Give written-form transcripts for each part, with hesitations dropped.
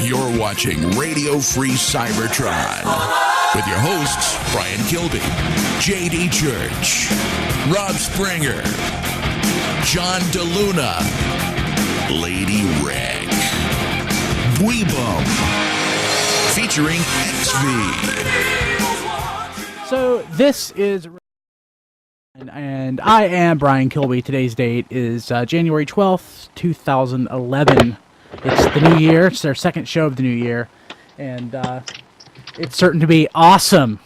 You're watching Radio Free Cybertron with your hosts, Brian Kilby, J.D. Church, Rob Springer, John DeLuna, Lady Reg, Weebum, featuring XV. So this is... And I am Brian Kilby. Today's date is January 12th, 2011. It's the new year. It's our second show of the new year. And it's certain to be awesome.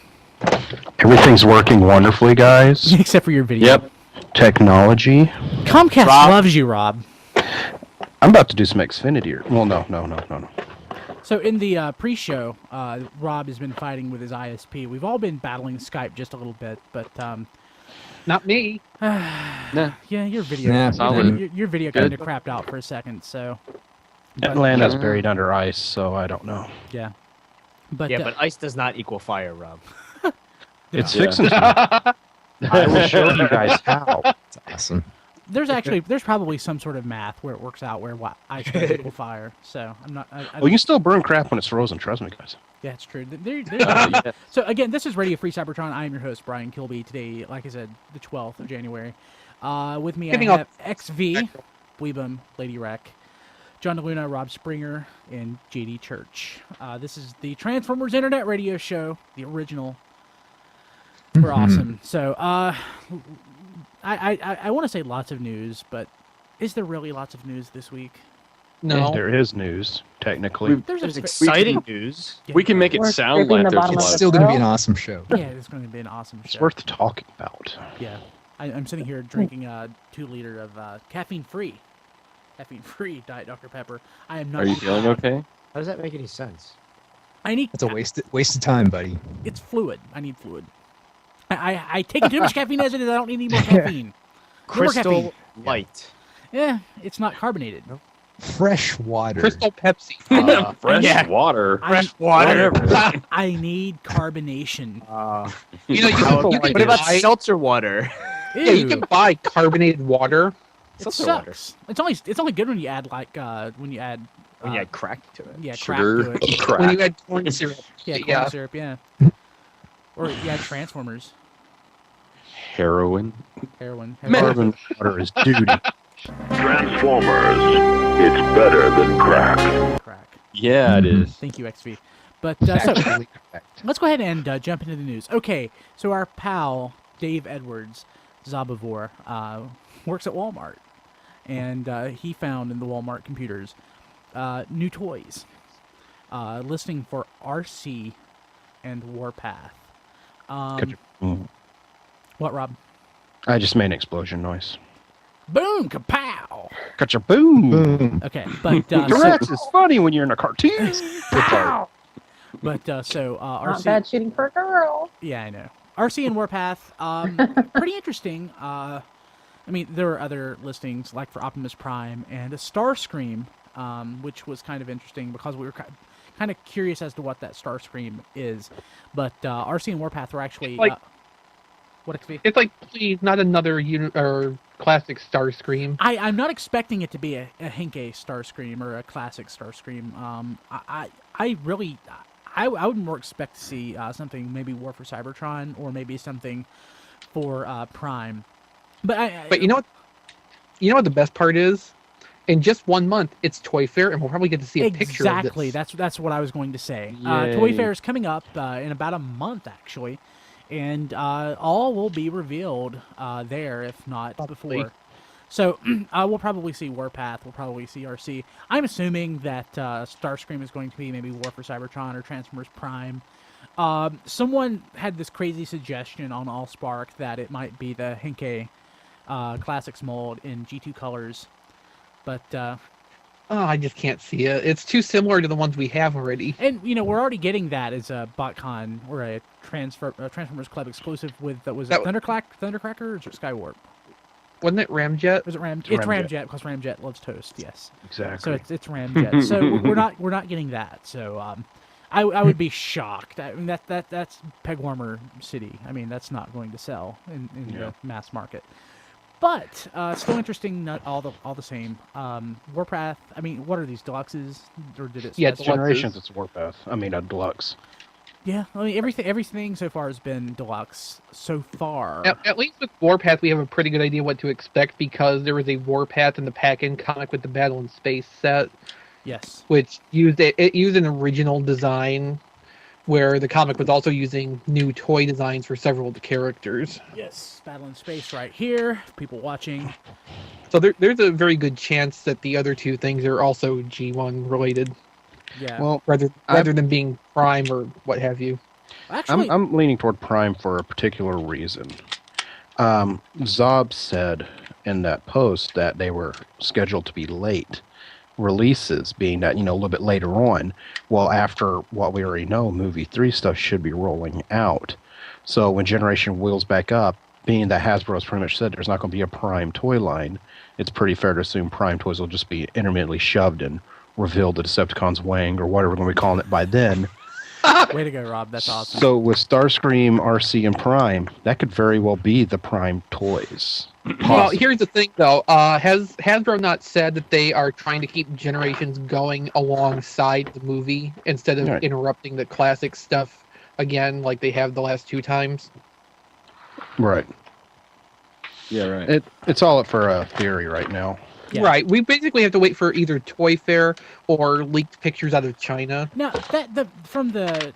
Everything's working wonderfully, guys. Except for your video. Yep. Technology. Comcast loves you, Rob. I'm about to do some Xfinity. Well, no. So in the pre-show, Rob has been fighting with his ISP. We've all been battling Skype just a little bit, but... Not me. Yeah, your video. Your video kind of crapped out for a second, so. Atlanta's buried under ice, so I don't know. Yeah. But ice does not equal fire, Rob. It's fixing to. I will show you guys how. That's awesome. There's probably some sort of math where it works out where ice does equal fire. So I'm not. Well, you still burn crap when it's frozen. Trust me, guys. Yeah, it's true. So again, this is Radio Free Cybertron. I am your host, Brian Kilby. Today, like I said, the 12th of January. With me, I have XV, Weebum, Lady Rec, John DeLuna, Rob Springer, and JD Church. This is the Transformers Internet Radio Show, the original. We're awesome. So, I want to say lots of news, but is there really lots of news this week? No. There is news, technically. There's exciting news. Yeah. We can make it sound like there's a lot. It's still going to be an awesome show. Yeah, it's going to be an awesome show. It's worth talking about. Yeah. I'm sitting here drinking a 2-liter of caffeine-free Diet Dr. Pepper. I am not... Are you feeling okay? How does that make any sense? I need... It's a waste of time, buddy. It's fluid. I need fluid. I take too much caffeine as it is. I don't need any more caffeine. Crystal Light. Yeah, it's not carbonated. Fresh water. Crystal Pepsi. Fresh water. Fresh water. I need carbonation. What about seltzer water? Ew. Yeah, you can buy carbonated water. It sucks. It's only good when you add when you add crack to it. Yeah, Sugar. crack to it. Crack. When you add corn syrup. Yeah, corn syrup. Yeah. Or you add Transformers. Heroin. Heroin. Carbon water is duty. Transformers. It's better than crack. Crack. Yeah, it is. Thank you, XV. But so let's go ahead and jump into the news. Okay, so our pal Dave Edwards, Zabavor, works at Walmart, and he found in the Walmart computers new toys listing for RC and Warpath. What, Rob? I just made an explosion noise. Boom! Kapow! Boom! Okay, but Correct. It's funny when you're in a cartoon. Pow! But so Not RC. bad shooting for a girl. Yeah, I know. RC and Warpath, pretty interesting. I mean, there were other listings like for Optimus Prime and a Starscream, which was kind of interesting because we were kind of curious as to what that Starscream is. But RC and Warpath were actually what XP? It's like, please, not another or classic Starscream. I'm not expecting it to be a Henkei Starscream or a classic Starscream. I would more expect to see something maybe War for Cybertron or maybe something for Prime. But you know what? You know what the best part is? In just 1 month, it's Toy Fair, and we'll probably get to see a picture of this. Exactly. That's what I was going to say. Yay. Toy Fair is coming up in about a month, actually, and all will be revealed there, if not before. So we'll probably see Warpath. We'll probably see RC. I'm assuming that Starscream is going to be maybe War for Cybertron or Transformers Prime. Someone had this crazy suggestion on AllSpark that it might be the Henkei Classics mold in G2 colors. But I just can't see it. It's too similar to the ones we have already. And we're already getting that as a Botcon or a Transformers Club exclusive with Thundercracker or is it Skywarp? Wasn't it Ramjet? Was it Ramjet? It's Ramjet because Ramjet loves toast. Yes. Exactly. So it's Ramjet. So we're not getting that. So I would be shocked. I mean that's Pegwarmer City. I mean that's not going to sell in the mass market. But still interesting. Not all the same. Warpath. I mean, what are these deluxes? Or did it? Yeah, It's Generations. It's Warpath. I mean, a deluxe. Yeah, I mean everything so far has been deluxe so far. At least with Warpath, we have a pretty good idea what to expect because there was a Warpath in the pack-in comic with the Battle in Space set. Yes. Which used an original design, where the comic was also using new toy designs for several of the characters. Yes, Battle in Space right here. People watching. So there's a very good chance that the other two things are also G1 related. Yeah. Well, rather than being Prime or what have you. Actually, I'm leaning toward Prime for a particular reason. Zob said in that post that they were scheduled to be late releases, being that, a little bit later on. Well, after what we already know, movie 3 stuff should be rolling out. So when Generation wheels back up, being that Hasbro's pretty much said there's not going to be a Prime toy line, it's pretty fair to assume Prime toys will just be intermittently shoved and revealed the Decepticons wang or whatever we're going to be calling it by then. way to go, Rob. That's awesome. So with Starscream, RC, and Prime, that could very well be the Prime toys. Well, here's the thing, though. Has Hasbro not said that they are trying to keep Generations going alongside the movie instead of interrupting the classic stuff again, like they have the last 2 times? Right. Yeah, right. It's all up for a theory right now. Yeah. Right. We basically have to wait for either Toy Fair or leaked pictures out of China. Now, from the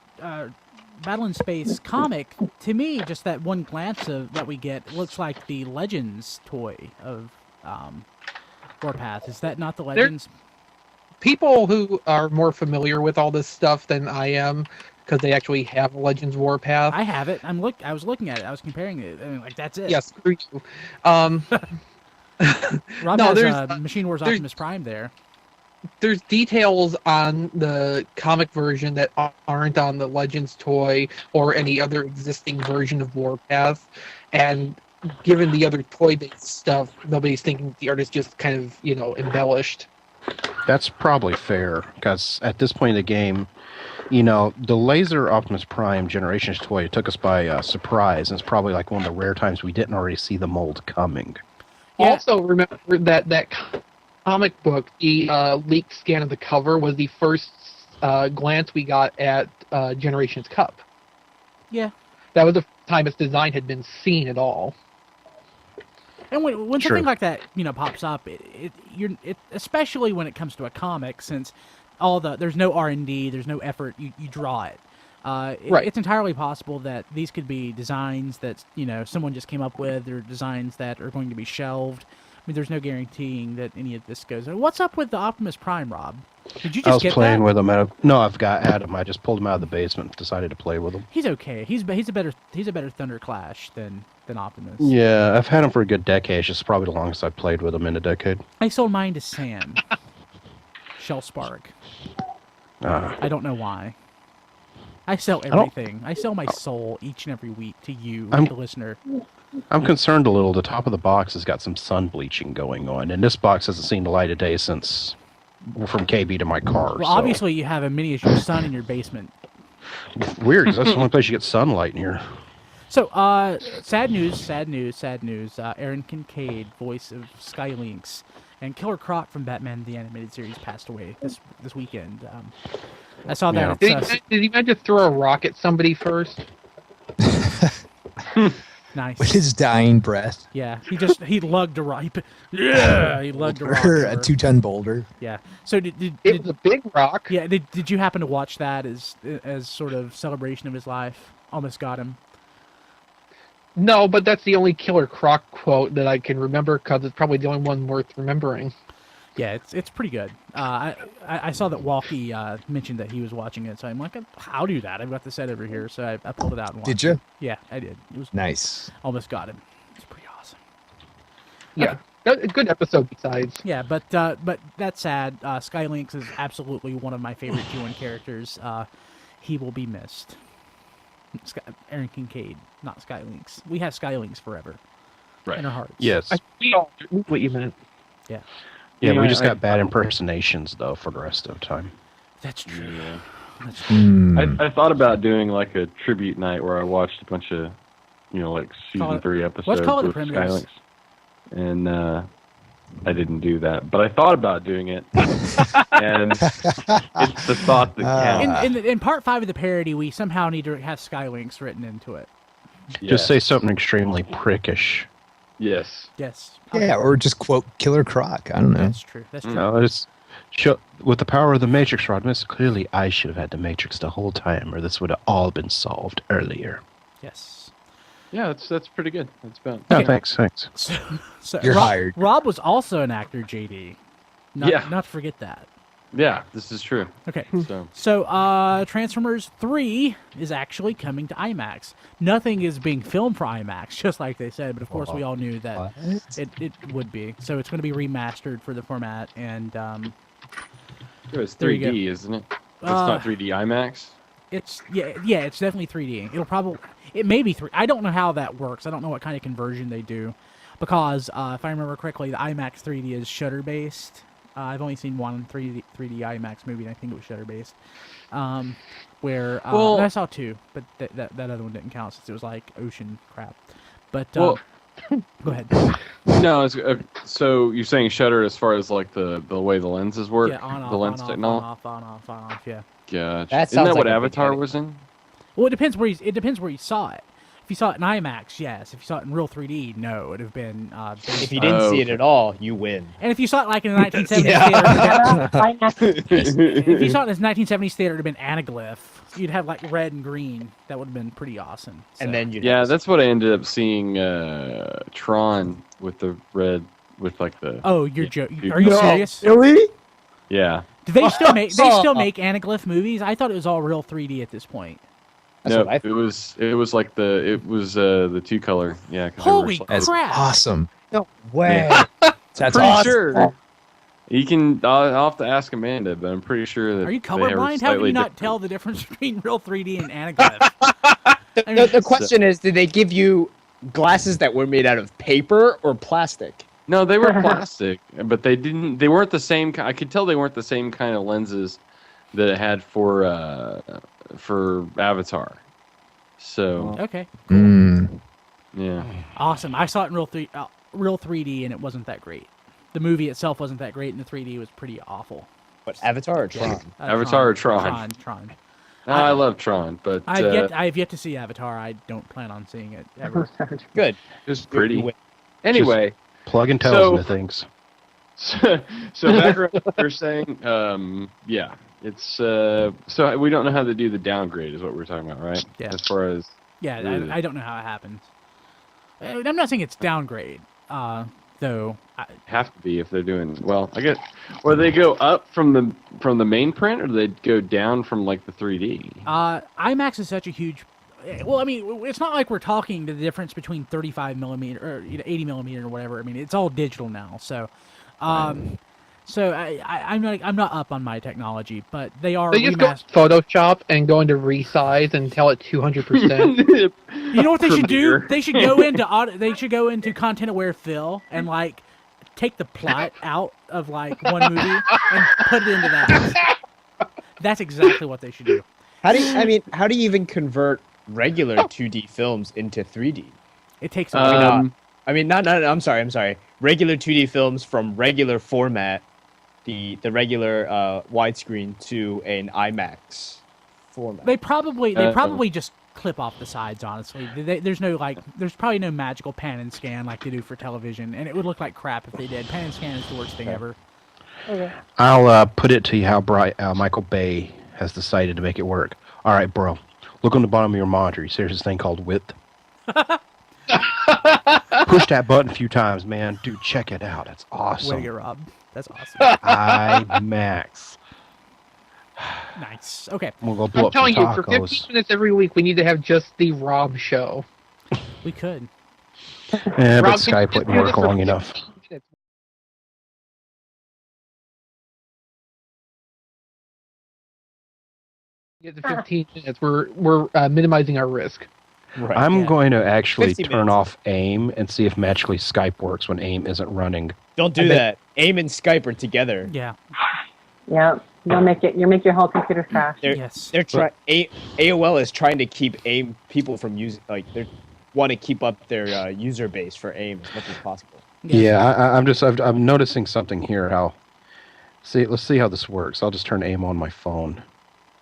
Battle in Space comic, to me, just that one glance of that we get looks like the Legends toy of Warpath. Is that not the Legends? People who are more familiar with all this stuff than I am, because they actually have Legends Warpath. I have it. I was looking at it. I was comparing it. I mean, like, that's it. Yes, screw you. Rob has Machine Wars Optimus Prime there. There's details on the comic version that aren't on the Legends toy or any other existing version of Warpath, and given the other toy-based stuff, nobody's thinking the artist just kind of, embellished. That's probably fair, because at this point in the game, the Laser Optimus Prime Generations toy took us by surprise, and it's probably like one of the rare times we didn't already see the mold coming. Yeah. Also, remember that comic book, the leaked scan of the cover was the first glance we got at Generations Cup. Yeah. That was the time its design had been seen at all. And when something like that, pops up, especially when it comes to a comic, since there's no R&D, there's no effort, you draw it. Right. It's entirely possible that these could be designs that someone just came up with, or designs that are going to be shelved. I mean, there's no guaranteeing that any of this goes. What's up with the Optimus Prime, Rob? Did you just I was get playing that? with him. I've got Adam. I just pulled him out of the basement. Decided to play with him. He's okay. He's a better Thunderclash than Optimus. Yeah, I've had him for a good decade. It's just probably the longest I've played with him in a decade. I sold mine to Sam. Shell Spark. I don't know why. I sell everything. I sell my soul each and every week to you, the listener. I'm concerned a little. The top of the box has got some sun bleaching going on, and this box hasn't seen the light of day since from KB to my car. Well, obviously you have a miniature sun in your basement. Weird, because that's the only place you get sunlight in here. So, sad news. Aaron Kincaid, voice of Skylynx, and Killer Croc from Batman the Animated Series passed away this weekend. I saw that. Did he just throw a rock at somebody first? Nice. With his dying breath. Yeah, he lugged a rock. He lugged a rock. A 2-ton boulder. Yeah. So it was a big rock. Yeah. Did you happen to watch that as sort of celebration of his life? Almost got him. No, but that's the only Killer Croc quote that I can remember because it's probably the only one worth remembering. Yeah, it's pretty good. I saw that Wiki mentioned that he was watching it, so I'm like, I'll do that. I've got the set over here, so I pulled it out and watched Did you? it. Yeah, I did. It was nice. Almost got him. It's pretty awesome. Yeah, a good episode besides. Yeah, but that's sad. Skylynx is absolutely one of my favorite G1 characters. He will be missed. Aaron Kincaid, not Skylynx. We have Skylynx forever. Right. In our hearts. Yes. We all knew what you meant. Yeah. Yeah, we just got bad impersonations, though, for the rest of the time. That's true. Yeah. That's true. I thought about doing like a tribute night where I watched a bunch of, like season 3 episodes Let's call it the with Primitives. Skylynx. and I didn't do that. But I thought about doing it, and it's the thought that counts. In part 5 of the parody, we somehow need to have Skylinks written into it. Just say something extremely prickish. Yes. Yes. Yeah, or just quote Killer Croc. I don't know. That's true. That's true. No, it's with the power of the Matrix, Rodimus. Clearly, I should have had the Matrix the whole time, or this would have all been solved earlier. Yes. Yeah, that's pretty good. That's about. No, thanks. So You're hired. Rob was also an actor, JD. Not to forget that. Yeah, this is true. Okay. So Transformers 3 is actually coming to IMAX. Nothing is being filmed for IMAX, just like they said, but of course we all knew that it would be. So it's going to be remastered for the format, and it was 3D, isn't it? It's not 3D IMAX. It's it's definitely 3D. It may be 3. I don't know how that works. I don't know what kind of conversion they do, because if I remember correctly, the IMAX 3D is shutter based. I've only seen one 3D IMAX movie, and I think it was shutter based. Where I saw 2, but that other one didn't count since it was like ocean crap. But go ahead. No, so you're saying shutter as far as like the way the lenses work, the lens technology. On off, yeah. Gotcha. Isn't that what Avatar was in? Well, it depends where you saw it. If you saw it in IMAX, yes. If you saw it in real 3D, no. It'd have been. If you didn't see it at all, you win. And if you saw it like in the 1970s theater, if you saw it in the 1970s theater, it'd have been anaglyph. You'd have like red and green. That would have been pretty awesome. So. And then that's what I ended up seeing. Tron with the red, with like the. Oh, you're joking? Are you serious? Really? Yeah. Do they still make anaglyph movies? I thought it was all real 3D at this point. No, it was like the 2-color. Yeah. Holy crap! That's awesome. No way. Yeah. That's pretty awesome. sure. You can. I'll have to ask Amanda, but I'm pretty sure that. Are you colorblind? How can you not tell the difference between real 3D and anaglyph? The question is, did they give you glasses that were made out of paper or plastic? No, they were plastic, but they didn't. They weren't the same. I could tell they weren't the same kind of lenses that it had for Avatar. So okay. Cool. Yeah. Awesome. I saw it in real 3D, and it wasn't that great. The movie itself wasn't that great, and the 3D was pretty awful. What, Avatar or Tron? Avatar or Tron? Tron. No, I love Tron, but I've yet to see Avatar. I don't plan on seeing it ever. Good. It was pretty. Anyway, plug and tell into things. So back around what you're saying, it's so we don't know how to do the downgrade, is what we're talking about, right? Yeah. As far as I don't know how it happens. I'm not saying it's downgrade, though. Have to be if they're doing well. I guess, or they go up from the main print, or they go down from like the 3D. IMAX is such a huge. Well, I mean, it's not like we're talking the difference between 35 millimeter or 80 millimeter or whatever. I mean, it's all digital now, so. So I'm not up on my technology, but they are. They just go to Photoshop and go into resize and tell it 200%. You know what they should do? They should go into content aware fill and like take the plot out of like one movie and put it into that. That's exactly what they should do. How do you even convert regular 2D films into 3D? It takes a while. I'm sorry. Regular 2D films from regular format, the regular widescreen to an IMAX format. They probably just clip off the sides. Honestly, there's probably no magical pan and scan like they do for television, and it would look like crap if they did. Pan and scan is the worst thing ever. Okay. I'll put it to you how Michael Bay has decided to make it work. All right, bro. Look on the bottom of your monitor. You see there's this thing called width. Push that button a few times, man. Dude, check it out. That's awesome. Way to go, Rob. That's awesome. IMAX. Nice. Okay. We'll go blow I'm up telling some you, for tacos. 15 minutes every week, we need to have just the Rob show. We could. Yeah, but Rob, Skype wouldn't work long enough. Get the 15 minutes. We're minimizing our risk. Right. I'm going to actually 50 turn minutes. off AIM and see if magically Skype works when AIM isn't running. Don't do that. AIM and Skype are together. Yeah. Yeah, you'll make your whole computer crash. They're trying. AOL is trying to keep AIM people from using. Like they want to keep up their user base for AIM as much as possible. Yeah, I'm noticing something here. Let's see how this works. I'll just turn aim on my phone.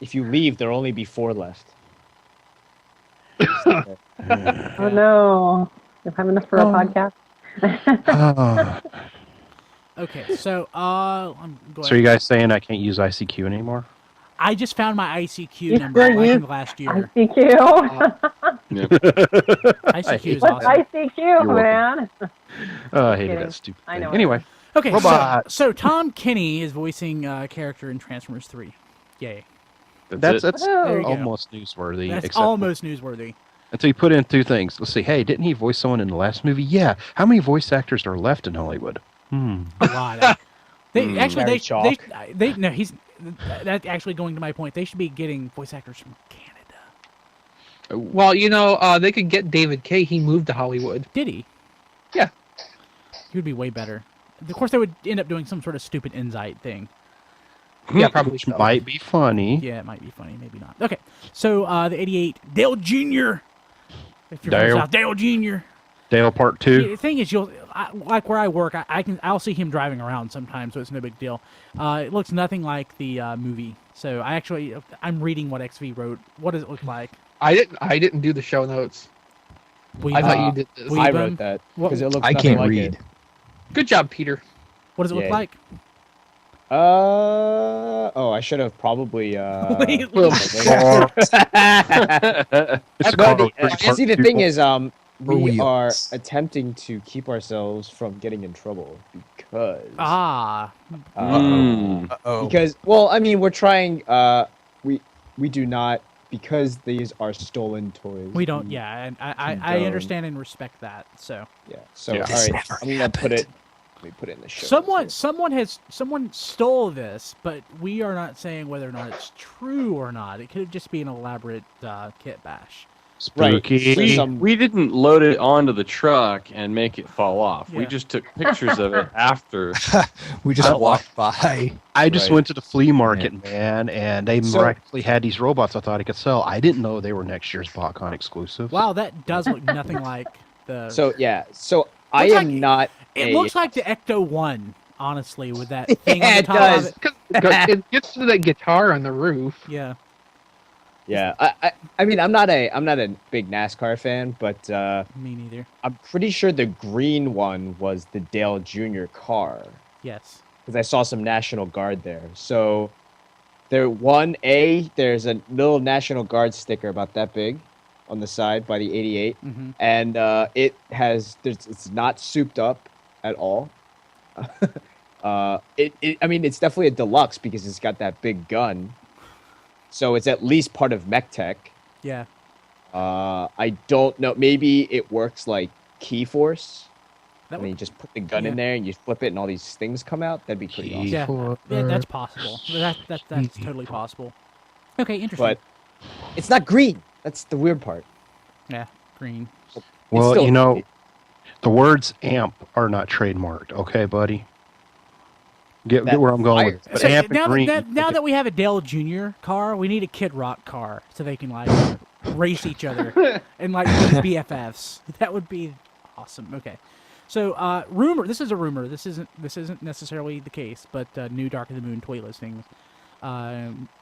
If you leave, there'll only be 4 left. Oh no, you have enough for a podcast. Okay, so I'm going. So are you guys saying I can't use ICQ anymore? I just found my ICQ You number sure like use in the last year. ICQ. Yep. ICQ is What's awesome. ICQ, man? I hated kidding. that stupid I thing. know. Anyway, Okay, Robot. so Tom Kenny is voicing a character in Transformers 3. Yay. that's There you go. almost newsworthy. That's except almost newsworthy. until you put in 2 things. Let's see. Hey, didn't he voice someone in the last movie? Yeah. How many voice actors are left in Hollywood? A lot. They actually Very they no he's that's actually going to my point. They should be getting voice actors from Canada. Well, they could get David Kay. He moved to Hollywood. Did he? Yeah. He would be way better. Of course, they would end up doing some sort of stupid Insight thing. Yeah, probably Which so. might be funny. Yeah, it might be funny, maybe not. Okay, so the '88 Dale Jr. If you're Dale. from South, Dale Jr. Dale Part 2. The thing is, like where I work, I'll see him driving around sometimes, so it's no big deal. It looks nothing like the movie. So I'm reading what XV wrote. What does it look like? I didn't do the show notes. I thought you did this. Weeb I him? wrote that What- because it looks I nothing can't like read. it. Good job, Peter. What does it look Yeah. like? I should have probably Wait, It's No, called see, the thing is, we Wheels. are attempting to keep ourselves from getting in trouble because, Uh-oh. because, well, I mean, we're trying. We do not, because these are stolen toys. we don't. Yeah, and I Condone. understand and respect that. So Yeah. So Yeah. all This right, never I'm gonna put it. Let me put it in the show. someone stole this, but we are not saying whether or not it's true or not. It could just be an elaborate kit bash. Spooky. Right. Some- We didn't load it onto the truck and make it fall off. We Yeah. just took pictures of it after. We just I- walked by. I just Right. went to the flea market, man, and they So- miraculously had these robots I thought I could sell. I didn't know they were next year's Botcon exclusive. Wow, that does look nothing like the. So yeah. So I Looks am like- not. it a- looks like the Ecto One, honestly, with that thing Yeah, on the it top does. of it. It gets to that guitar on the roof. Yeah. Yeah. I mean, I'm not a big NASCAR fan, but Me neither. I'm pretty sure the green one was the Dale Jr. car. Yes. Because I saw some National Guard there. So there's a little National Guard sticker about that big on the side by the 88, Mm-hmm. and it's not souped up at all. I mean, it's definitely a deluxe because it's got that big gun. So it's at least part of mech tech. Yeah. I don't know. Maybe it works like Keyforce. That I mean, would, just put the gun yeah. in there and you flip it and all these things come out. That'd be pretty awesome. yeah, that's possible. That's totally possible. Okay, interesting. But it's not green. That's the weird part. Yeah, green. Well, still- you know, the words amp are not trademarked, okay, buddy? Get where I'm going with this. But So amp and now, green. now that we have a Dale Jr. car, we need a Kid Rock car so they can like race each other and like be BFFs. That would be awesome. Okay, so rumor. This is a rumor. This isn't necessarily the case, but new Dark of the Moon toy listing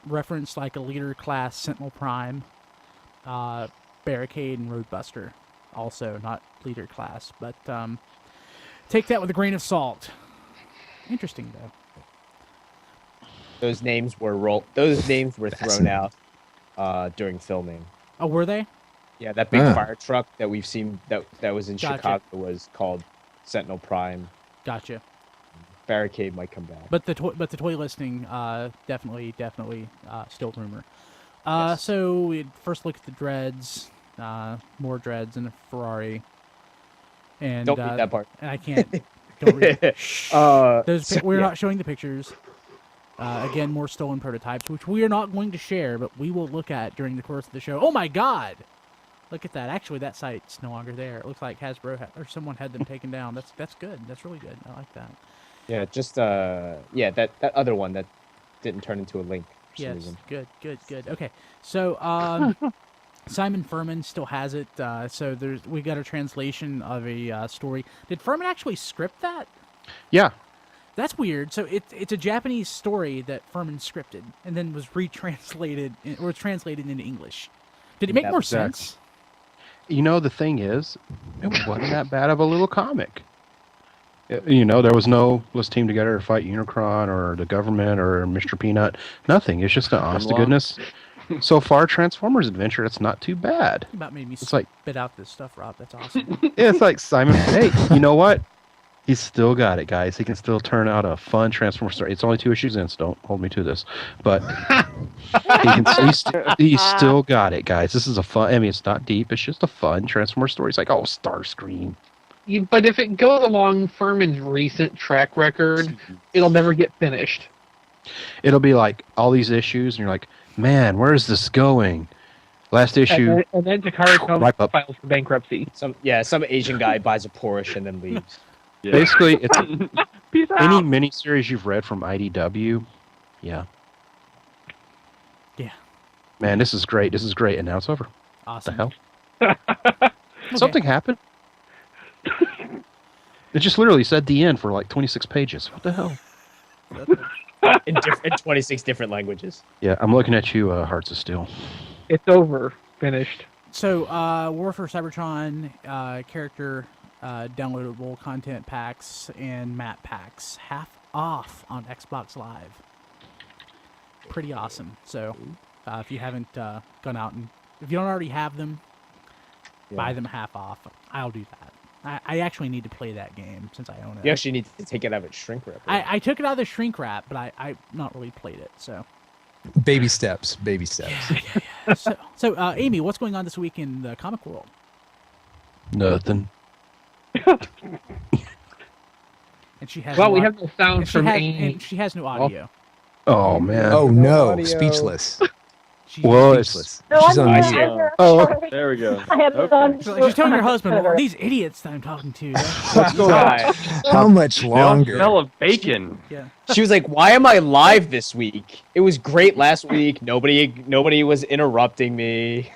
reference like a leader class Sentinel Prime, Barricade, and Roadbuster. Also not leader class, but take that with a grain of salt. Interesting though. Those names were thrown out during filming. Oh, were they? Yeah, that big Ah. fire truck that we've seen that was in Gotcha. Chicago was called Sentinel Prime. Gotcha. Barricade might come back. But the toy listing definitely still rumor. Yes. So we first look at the dreads, more dreads in a Ferrari, and Don't read that part. And I can't. Don't read. Shh. We're yeah. not showing the pictures. Again, more stolen prototypes, which we are not going to share, but we will look at during the course of the show. Oh my God! Look at that. Actually, that site's no longer there. It looks like Hasbro or someone had them taken down. That's good. That's really good. I like that. Yeah, just that other one that didn't turn into a link for some Yes, reason. good. Okay, so Simon Furman still has it, so we got a translation of a story. Did Furman actually script that? Yeah. That's weird. So it's a Japanese story that Furman scripted and then was translated into English. Did it make more sense? You know, the thing is, it wasn't that bad of a little comic. You know, there was no let's team together to fight Unicron or the government or Mr. Peanut. Nothing. It's just an honest to goodness. So far, Transformers adventure. It's not too bad. You about made me spit out this stuff, Rob. That's awesome. It's like Simon. Hey, you know what? He's still got it, guys. He can still turn out a fun Transformers story. It's only 2 issues in, so don't hold me to this. But he's still got it, guys. This is a fun. I mean, it's not deep. It's just a fun Transformers story. It's like, oh, Starscream. But if it goes along Furman's recent track record, it'll never get finished. It'll be like all these issues, and you're like, man, where is this going? Last issue. And then Takara files for bankruptcy. Some Asian guy buys a Porsche and then leaves. Yeah. Basically, it's any miniseries you've read from IDW. Yeah. Yeah. Man, this is great. This is great. And now it's over. Awesome. What the hell? Something happened. It just literally said the end for like 26 pages. What the hell? in 26 different languages. Yeah, I'm looking at you, Hearts of Steel. It's over. Finished. So, War for Cybertron character downloadable content packs and map packs half off on Xbox Live. Pretty awesome. So, if you haven't gone out and if you don't already have them, buy them half off. I'll do that. I actually need to play that game since I own it. You actually need to take it out of its shrink wrap. Right? I took it out of the shrink wrap, but I not really played it. So baby steps. Yeah. So Amy, what's going on this week in the comic world? Nothing. And she has. We have no sound from Amy. And she has no audio. Oh man. Oh no, audio. Speechless. She's speechless. She's on mute. There we go. I have Okay. She's telling her husband, well, these idiots that I'm talking to. What's going on? How much longer? Smell of bacon. Yeah. She was like, "Why am I live this week? It was great last week. Nobody was interrupting me."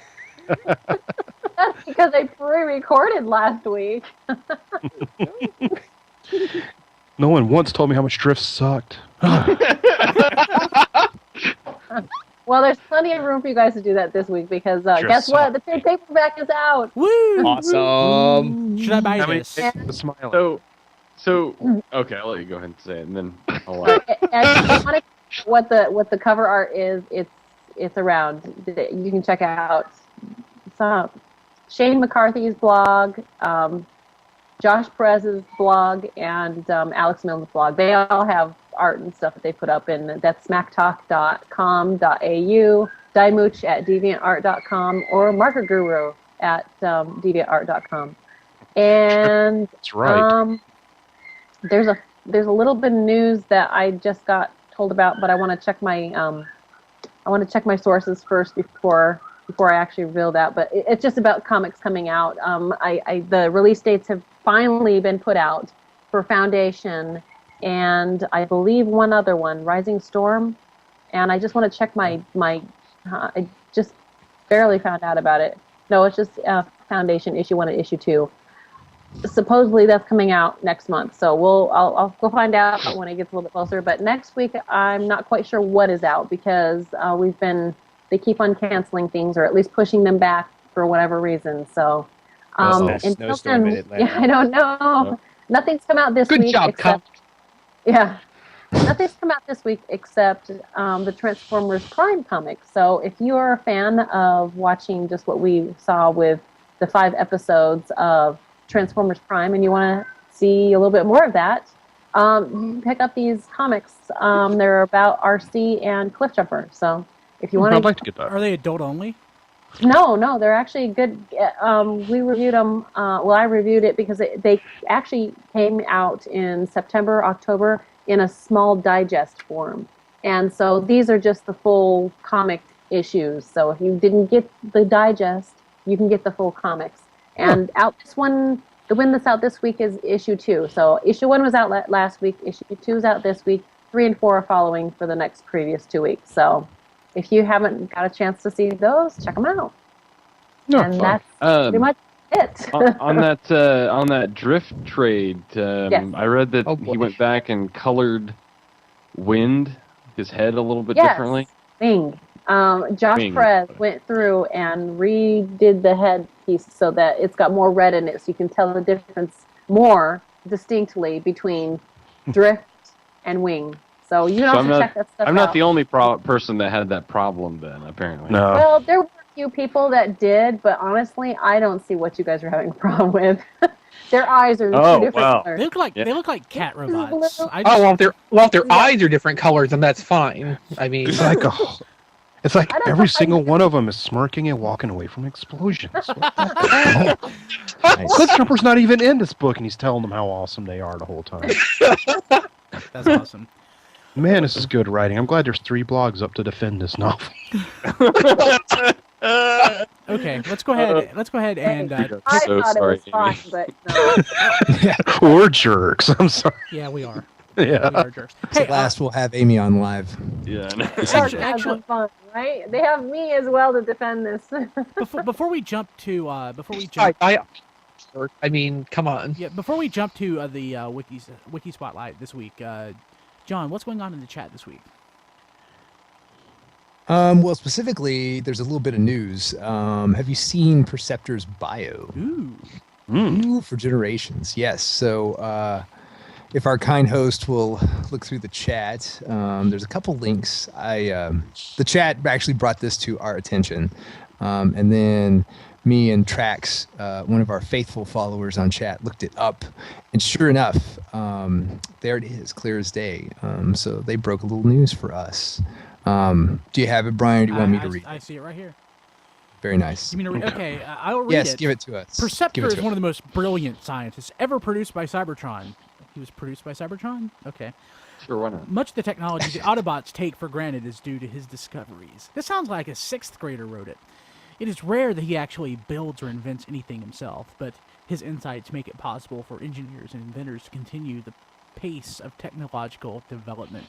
That's because I pre-recorded last week. No one once told me how much Drift sucked. Well, there's plenty of room for you guys to do that this week because guess what? The trade paperback is out. Woo! Awesome. Should I buy this? The smiling. So okay, I'll let you go ahead and say it, and then I'll laugh. And what the cover art is, it's around. You can check out some Shane McCarthy's blog, Josh Perez's blog, and Alex Milne's blog. They all have art and stuff that they put up, and that's smacktalk.com.au, Dimooch at deviantart.com, or Marker Guru at deviantart.com. And That's right. There's a little bit of news that I just got told about, but I want to check my sources first before I actually reveal that. But it's just about comics coming out. The release dates have finally been put out for Foundation, and I believe one other one, Rising Storm. And I just want to check my I just barely found out about it. No, it's just Foundation issue 1 and issue 2. Supposedly that's coming out next month, so I'll go find out when it gets a little bit closer. But next week I'm not quite sure what is out because they keep on canceling things or at least pushing them back for whatever reason. So snowstorm in Atlanta. Yeah, I don't know. Yep. Nothing's come out this week. Good job, except, yeah. Nothing's come out this week except the Transformers Prime comic. So if you are a fan of watching just what we saw with the 5 episodes of Transformers Prime and you want to see a little bit more of that, you can pick up these comics. They're about RC and Cliffjumper. So if you want I'd like to get that. Are they adult only? No, they're actually good. We reviewed them. I reviewed it because they actually came out in September, October in a small digest form. And so these are just the full comic issues. So if you didn't get the digest, you can get the full comics. And the one that's out this week is issue 2. So issue 1 was out last week. Issue 2 is out this week. 3 and 4 are following for the previous 2 weeks. So if you haven't got a chance to see those, check them out. No, and that's pretty much it. on that drift trade, Yes. I read that Oh, boy. he went back and colored Wind, his head, a little bit Yes. differently. Wing. Josh Wing. Perez went through and redid the head piece so that it's got more red in it, so you can tell the difference more distinctly between Drift and Wing. So you have to check that stuff out. I'm not the only person that had that problem then, apparently. No. Well, there were a few people that did, but honestly, I don't see what you guys are having a problem with. Their eyes are two different colors. They look like cat robots. If their eyes are different colors, then that's fine. I mean, It's like every single one of them is smirking and walking away from explosions. What the hell? Nice. Cliffjumper's not even in this book, and he's telling them how awesome they are the whole time. That's awesome. Man, this is good writing. I'm glad there's 3 blogs up to defend this novel. Okay, let's go ahead. Let's go ahead and. I so thought sorry, it was fine, but no. We're jerks. I'm sorry. Yeah, we are. Yeah. We are jerks. So at last, we'll have Amy on live. Yeah. Sarcasm fun, right? They have me as well to defend this. before we jump to I mean, come on. Yeah, before we jump to the Wiki Spotlight this week, John, what's going on in the chat this week? Well, specifically, there's a little bit of news. Have you seen Perceptor's bio? Ooh. For generations, yes. So, if our kind host will look through the chat, there's a couple links. The chat actually brought this to our attention, and then me and Trax, one of our faithful followers on chat, looked it up, and sure enough, there it is, clear as day. So they broke a little news for us. Do you have it, Brian, or do you want me to read it? I see it right here. Very nice. You mean to read? Okay, I'll read it. Yes, give it to us. Perceptor is one of the most brilliant scientists ever produced by Cybertron. He was produced by Cybertron? Okay. Sure, why not? Much of the technology the Autobots take for granted is due to his discoveries. This sounds like a 6th grader wrote it. It is rare that he actually builds or invents anything himself, but his insights make it possible for engineers and inventors to continue the pace of technological development.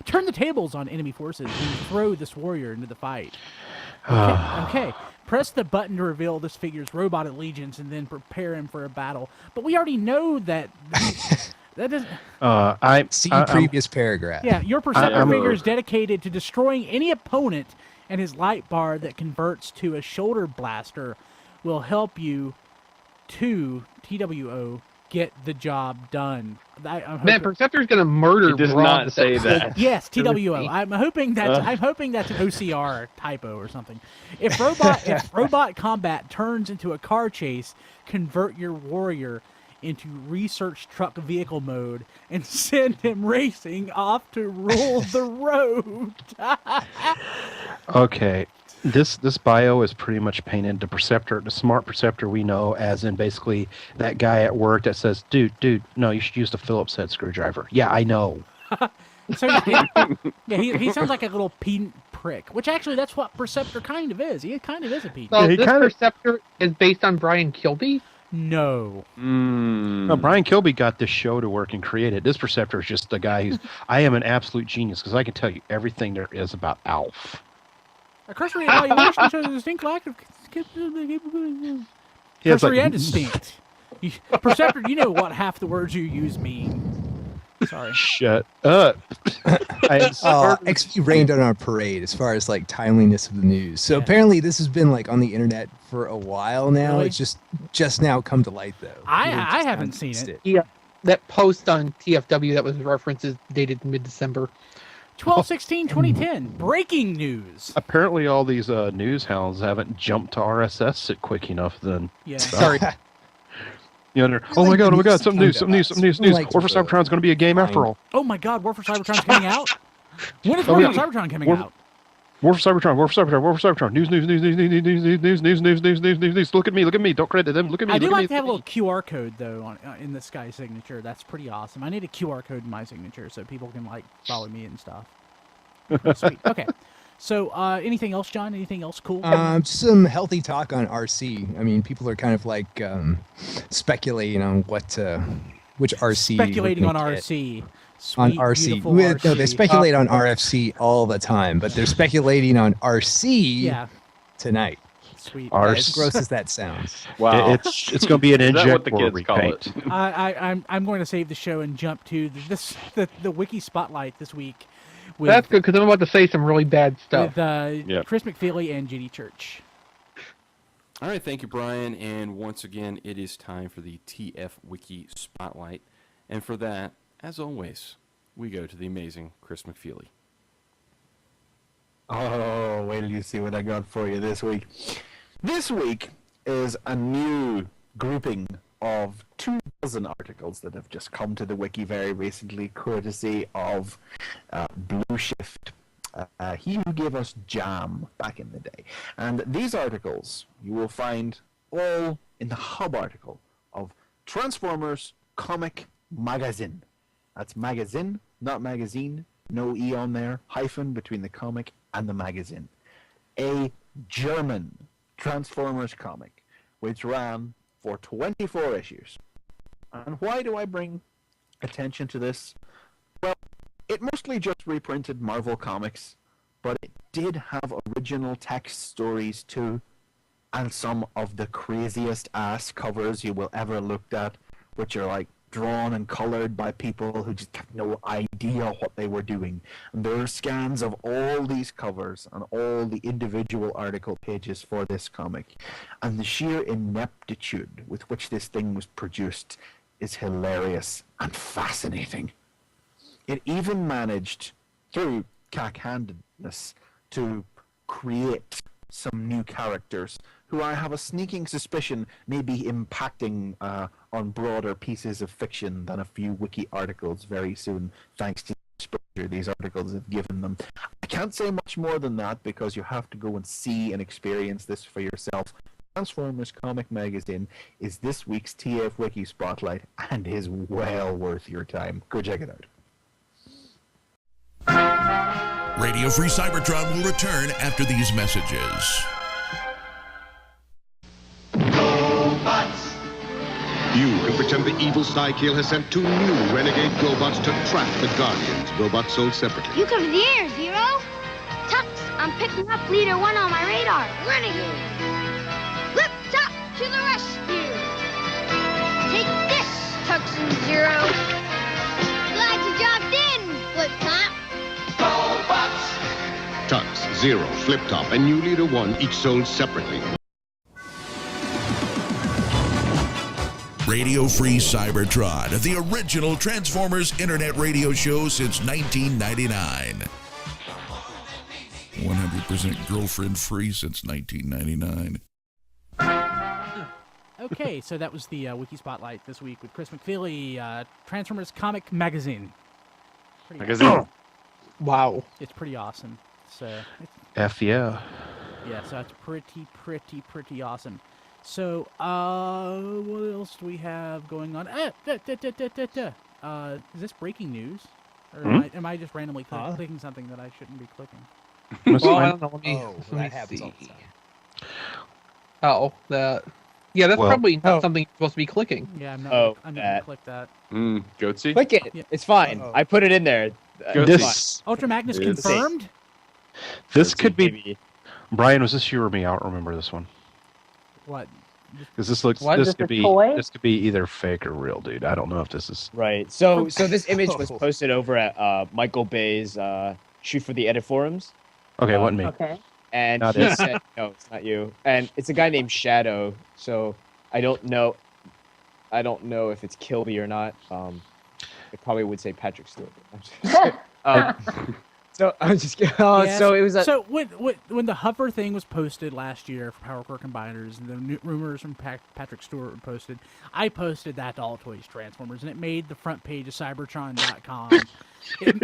Turn the tables on enemy forces and throw this warrior into the fight. Okay. Press the button to reveal this figure's robot allegiance and then prepare him for a battle. But we already know that... That doesn't... See previous paragraph. Yeah, your Perceptor figure is dedicated to destroying any opponent, and his light bar that converts to a shoulder blaster will help you to TWO get the job done. Man, Perceptor's gonna murder. He does not say that. Yes, TWO. I'm hoping that's an OCR typo or something. If robot combat turns into a car chase, convert your warrior into research truck vehicle mode and send him racing off to rule the road. Okay. This bio is pretty much painted the Perceptor, the smart Perceptor we know, as in basically that guy at work that says, dude, no, you should use the Phillips head screwdriver. Yeah, I know. So he sounds like a little pedant prick, which actually that's what Perceptor kind of is. He kind of is a pedant. So this Perceptor is based on Brian Kilby? No. No, Brian Kilby got this show to work and created. This Perceptor is just the guy who's... I am an absolute genius because I can tell you everything there is about Alf. A cursory evaluation shows a distinct lack of cursory and distinct. Perceptor, you know what half the words you use mean. Sorry. Shut up. XP rained on our parade as far as like timeliness of the news. So apparently this has been like on the internet for a while now. Really? It's just now come to light though. I haven't seen it. Yeah, that post on TFW that was referenced is dated mid-December. 12/16/2010. Breaking news. Apparently all these news hounds haven't jumped to RSS it quick enough then. Yeah. Sorry. You know, oh my god, something news. War for Cybertron's going to be a game after all. Oh my god, War for Cybertron's coming out? When is War for Cybertron coming out? War for Cybertron. News. Look at me. Don't credit them. Look at me. I do like to have a little QR code though in this guy's signature. That's pretty awesome. I need a QR code in my signature so people can like follow me and stuff. Sweet. Okay. So, anything else, John? Anything else cool? Just some healthy talk on RC. I mean, people are kind of like speculating on which RC. Speculating on RC. Sweet, on RC. RC. No, they speculate on RFC all the time, but they're speculating on RC tonight. Sweet. Our As gross as that sounds. Wow. It's going to be an Is that what inject the or kids call repaint. it? I'm going to save the show and jump to the Wiki Spotlight this week. With, That's good because I'm about to say some really bad stuff. With Chris McFeely and JD Church. All right, thank you, Brian. And once again, it is time for the TF Wiki Spotlight. And for that, as always, we go to the amazing Chris McFeely. Oh, wait till you see what I got for you this week. This week is a new grouping of 24 articles that have just come to the wiki very recently, courtesy of Blue Shift. He who gave us Jam back in the day. And these articles you will find all in the hub article of Transformers Comic Magazine. That's magazine, not magazine. No E on there, hyphen between the comic and the magazine. A German Transformers comic, which ran for 24 issues. And why do I bring attention to this? Well, it mostly just reprinted Marvel Comics, but it did have original text stories too, and some of the craziest ass covers you will ever look at, which are like drawn and colored by people who just have no idea what they were doing. And there are scans of all these covers and all the individual article pages for this comic. And the sheer ineptitude with which this thing was produced is hilarious and fascinating. It even managed, through cack-handedness, to create some new characters who I have a sneaking suspicion may be impacting on broader pieces of fiction than a few wiki articles very soon, thanks to the exposure these articles have given them. I can't say much more than that because you have to go and see and experience this for yourself. Transformers Comic Magazine is this week's TF Wiki Spotlight and is well worth your time. Go check it out. Radio Free Cybertron will return after these messages. You can pretend the evil Psykill has sent 2 new renegade GoBots to trap the Guardians. GoBots sold separately. You cover the air, Zero. Tux, I'm picking up Leader 1 on my radar. Renegade. Flip Top to the rescue. Take this, Tux and Zero. Glad you dropped in, Flip Top. GoBots. Tux, Zero, Flip Top, and new Leader 1 each sold separately. Radio Free Cybertron, the original Transformers internet radio show since 1999. 100% girlfriend free since 1999. Okay, so that was the Wiki Spotlight this week with Chris McFeely, Transformers Comic Magazine. Magazine. Awesome. Wow. It's pretty awesome. So. F yeah. Yeah, so that's pretty awesome. So, what else do we have going on? Is this breaking news? Or am I just randomly clicking something that I shouldn't be clicking? Well, I don't know. Let me see. Oh, that. Yeah, that's probably not something you're supposed to be clicking. Yeah, I'm not going to click that. Goatsy? Click it. Yeah. It's fine. I put it in there. Ultra Magnus confirmed? This could be... Maybe. Brian, was this you or me? I don't remember this one. What? Because this looks, this could be either fake or real, dude. I don't know if this is right. So this image was posted over at Michael Bay's Shoot for the Edit forums. Okay, wasn't me. Okay. And he said, no, it's not you. And it's a guy named Shadow. So I don't know if it's Kilby or not. It probably would say Patrick Stewart. So I'm just kidding. So it was so when the hover thing was posted last year for Power Core Combiners and the new rumors from Patrick Stewart were posted, I posted that to All Toys Transformers and it made the front page of Cybertron.com.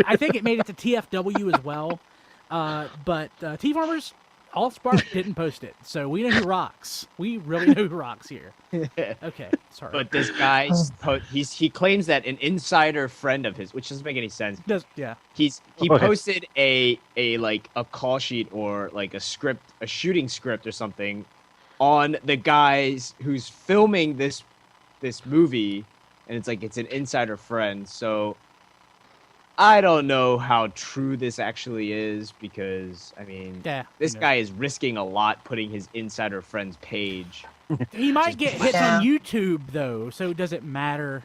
I think it made it to TFW as well, but T-Formers, Allspark didn't post it, so we know who rocks. We really know who rocks here. Okay, sorry. But this guy, he claims that an insider friend of his, which doesn't make any sense. Yeah. He posted a call sheet or like a script, a shooting script or something, on the guys who's filming this movie, and it's an insider friend. So I don't know how true this actually is because I mean, this guy is risking a lot putting his insider friends page. He might get hits on YouTube though, so does it matter?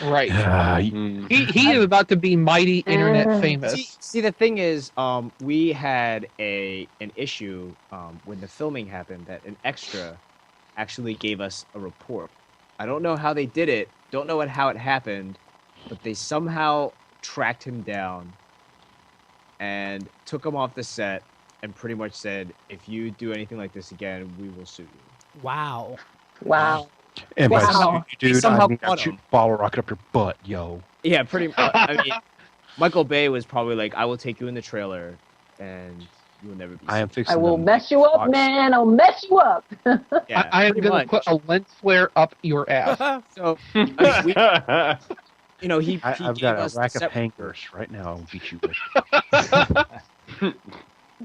Right. He is about to be mighty internet famous. See, the thing is, we had an issue when the filming happened that an extra actually gave us a report. I don't know how they did it. Don't know how it happened, but they somehow tracked him down and took him off the set and pretty much said, if you do anything like this again, we will sue you. Wow. And by Wow. dude, Somehow I mean, caught shoot him. bottle rocket up your butt, yo. Yeah, pretty much. I mean, Michael Bay was probably like, I will take you in the trailer and you will never be I am fixing I will them mess you up, box. man. I'll mess you up. Yeah, I am pretty going to much. put a lens flare up your ass. So, I mean, he I've gave got us a rack the of set hangers right now. I'll beat you with.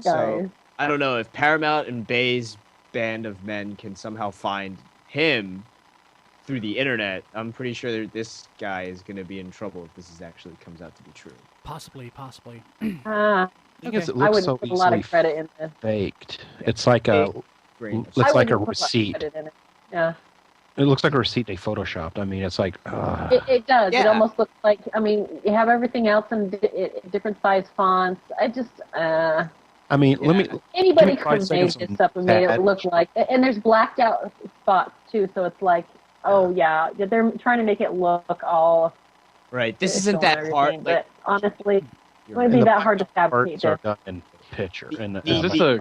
So I don't know if Paramount and Bay's band of men can somehow find him through the internet. I'm pretty sure that this guy is going to be in trouble if this actually comes out to be true. Possibly. Thing is, it I looks wouldn't so put a lot easily of credit in this. faked. It's like a, Grain of it's like a wouldn't put lot of receipt. credit in it. Yeah. It looks like a receipt they photoshopped. I mean, it's like. It does. It Yeah. almost looks like, I mean, you have everything else in different size fonts. I mean, let me. anybody give me 5 could have made seconds this up and made it bad- look like, and there's blacked out spots too, so it's like, oh yeah, they're trying to make it look all. Right. This official isn't that and hard. everything, Like, but honestly, it you're wouldn't right. be that hard to fabricate Parts are this. done in picture. And Is this a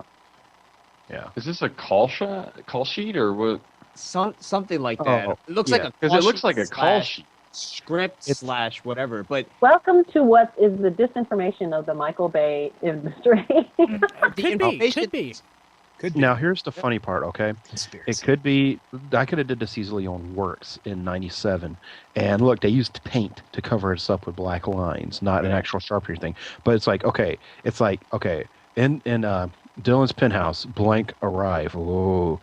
yeah? Is this a call sheet or what? Something like that. Oh, It looks yeah. like a Because call it looks sheet like a call slash sheet. script slash whatever. But Welcome to what is the disinformation of the Michael Bay industry. Could be. Now here's the funny part, okay? Conspiracy. It could be. I could have did this easily on Works in '97, and look, they used paint to cover us up with black lines, not an actual Sharpie thing. But it's like okay, in Dylan's penthouse, blank arrive. Oh,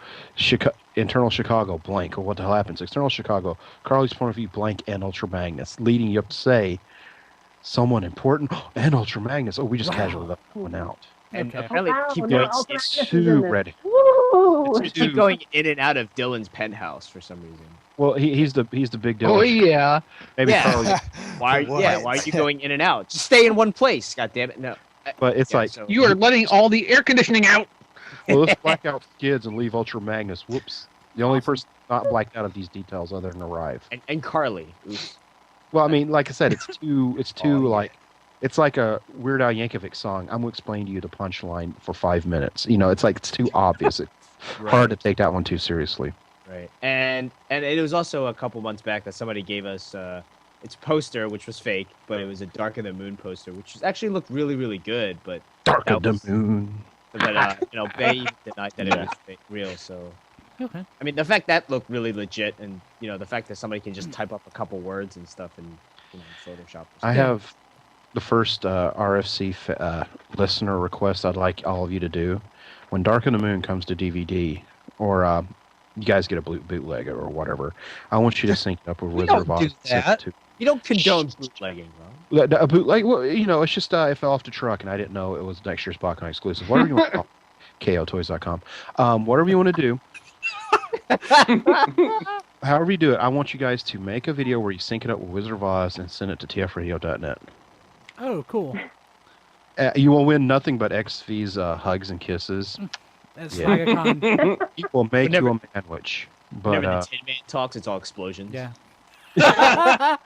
internal Chicago, blank. Or what the hell happens? External Chicago, Carly's point of view, blank, and Ultra Magnus, leading you up to say someone important and Ultra Magnus. Oh, we just casually left one out. and Okay. apparently Wow, keep no, going. Ultra It's, Magnus is too in this. ready. Woo! it's keep going in and out of Dylan's penthouse for some reason. Well, he's the big Dylan. Oh yeah. Maybe Yeah. Carly. Why? What? Why are you going in and out? Just stay in one place. God damn it! No. But it's like so- You are letting all the air conditioning out. well, let's black out Skids and leave Ultra Magnus. Whoops. The only person not blacked out of these details other than Arrive. and Carly. Oops. Well, I mean, like I said, it's too Oh, yeah. like, it's like a Weird Al Yankovic song. I'm going to explain to you the punchline for 5 minutes. You know, it's like, it's too obvious. It's hard to take that one too seriously. Right. And it was also a couple months back that somebody gave us its poster, which was fake, but it was a Dark of the Moon poster, which actually looked really, really good. But Dark that of the was- Moon. But Bay denied that it was fake, real. So Okay. I mean, the fact that looked really legit, and the fact that somebody can just type up a couple words and stuff and Photoshop. I have the first RFC listener request I'd like all of you to do. When Dark of the Moon comes to DVD, or you guys get a bootleg or whatever, I want you to sync it up with Wizard of Oz. do that. You don't condone bootlegging, bro. A bootleg, well, it's just it fell off the truck, and I didn't know it was next year's Botcon exclusive. Whatever you want to call it. KOToys.com. Whatever you want to do. However you do it, I want you guys to make a video where you sync it up with Wizard of Oz and send it to tfradio.net. Oh, cool. You will win nothing but XV's hugs and kisses. That's Yeah. SwaggerCon. He will make Never- you a sandwich. But Whenever the Tin Man talks, it's all explosions. Yeah. I've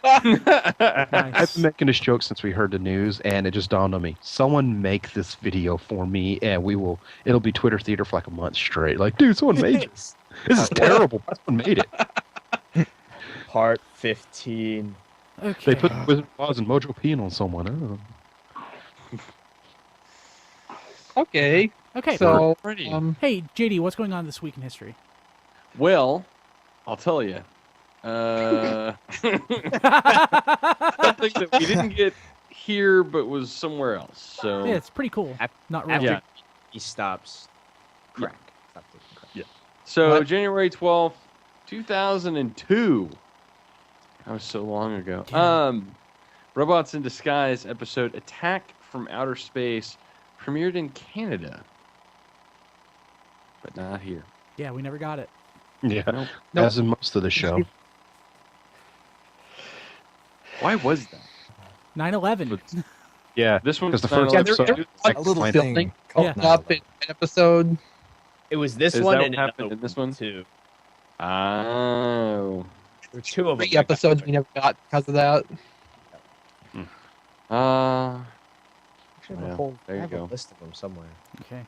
been making this joke since we heard the news, and it just dawned on me. Someone make this video for me, and it'll be Twitter theater for like a month straight. Like, dude, someone made this. This is terrible. Someone made it. Part 15. Okay. They put Wizard of Oz and Mojo peeing on someone. Oh. Okay. Okay. So, Alrighty. Hey, JD, what's going on this week in history? Well, I'll tell you. Something that we didn't get here, but was somewhere else. So Yeah, it's pretty cool. Not really. After Yeah. he stops crack. Stop taking crack. Yeah. So What? January 12th, 2002. That was so long ago. Yeah. Robots in Disguise episode Attack from Outer Space premiered in Canada, but not here. Yeah, we never got it. Yeah, Nope. as in most of the show. Why was that? 9/11. Yeah, This one because the was first 9/11. episode, like a little like, thing filming called called up in an episode. It was this Is one that and what happened another in this one? too. Oh. There were two of them. 3 episodes we never got because of that. Actually, I have, Yeah, a whole, there I you have go. a list of them somewhere. Okay.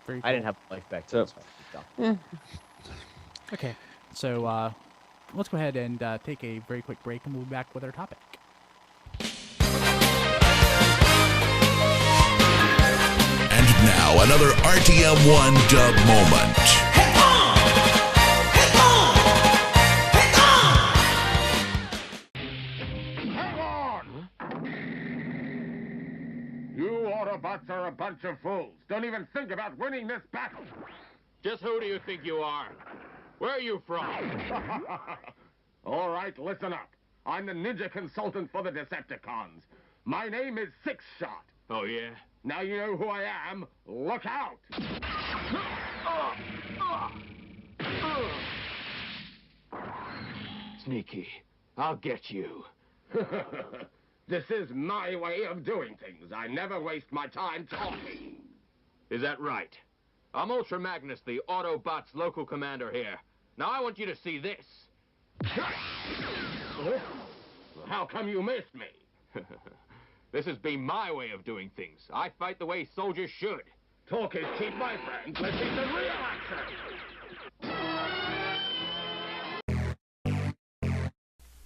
Very I didn't cool. have life back So- then. So I was Okay, so let's go ahead and take a very quick break, and we'll be back with our topic. And now another RTM1 dub moment. Hang on! You Autobots are a bunch of fools. Don't even think about winning this battle. Just who do you think you are? Where are you from? All right, listen up. I'm the ninja consultant for the Decepticons. My name is Six Shot. Oh, yeah? Now you know who I am. Look out! Sneaky. I'll get you. This is my way of doing things. I never waste my time talking. Is that right? I'm Ultra Magnus, the Autobots local commander here. Now I want you to see this. How come you missed me? This has been my way of doing things. I fight the way soldiers should. Talk is cheap, my friend. Let's see some real action.